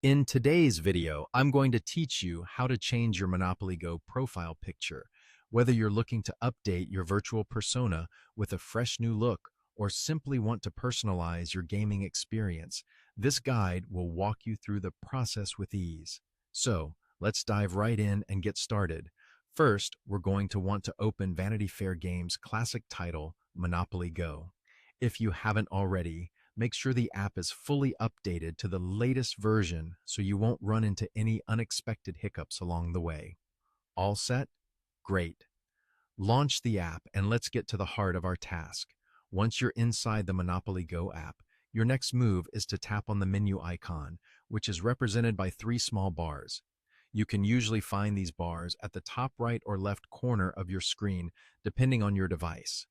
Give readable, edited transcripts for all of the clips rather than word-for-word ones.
In today's video, I'm going to teach you how to change your Monopoly Go profile picture. Whether you're looking to update your virtual persona with a fresh new look or simply want to personalize your gaming experience, this guide will walk you through the process with ease. So, let's dive right in and get started. First, we're going to want to open Vanity Fair Games' classic title, Monopoly Go. If you haven't already, make sure the app is fully updated to the latest version so you won't run into any unexpected hiccups along the way. All set? Great. Launch the app and let's get to the heart of our task. Once you're inside the Monopoly Go app, your next move is to tap on the menu icon, which is represented by three small bars. You can usually find these bars at the top right or left corner of your screen, depending on your device.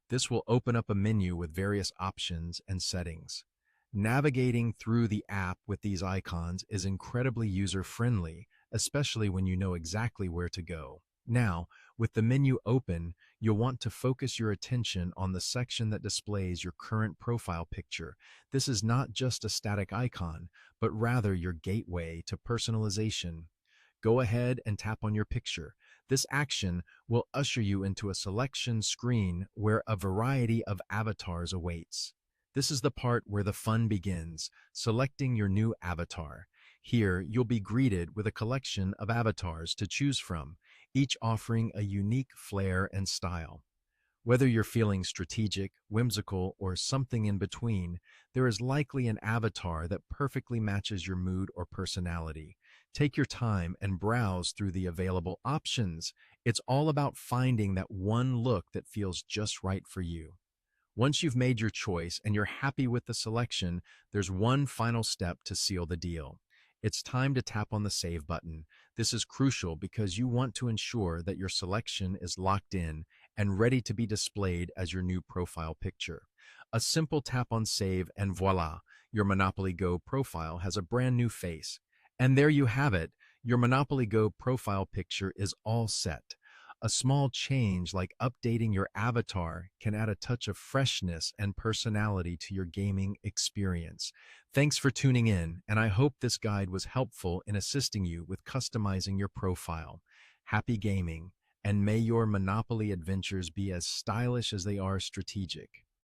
This will open up a menu with various options and settings. Navigating through the app with these icons is incredibly user-friendly, especially when you know exactly where to go. Now, with the menu open, you'll want to focus your attention on the section that displays your current profile picture. This is not just a static icon, but rather your gateway to personalization. Go ahead and tap on your picture. This action will usher you into a selection screen where a variety of avatars awaits. This is the part where the fun begins, selecting your new avatar. Here, you'll be greeted with a collection of avatars to choose from, each offering a unique flair and style. Whether you're feeling strategic, whimsical, or something in between, there is likely an avatar that perfectly matches your mood or personality. Take your time and browse through the available options. It's all about finding that one look that feels just right for you. Once you've made your choice and you're happy with the selection, there's one final step to seal the deal. It's time to tap on the Save button. This is crucial because you want to ensure that your selection is locked in and ready to be displayed as your new profile picture. A simple tap on Save and voila, your Monopoly Go profile has a brand new face. And there you have it, your Monopoly Go profile picture is all set. A small change like updating your avatar can add a touch of freshness and personality to your gaming experience. Thanks for tuning in, and I hope this guide was helpful in assisting you with customizing your profile. Happy gaming, and may your Monopoly adventures be as stylish as they are strategic.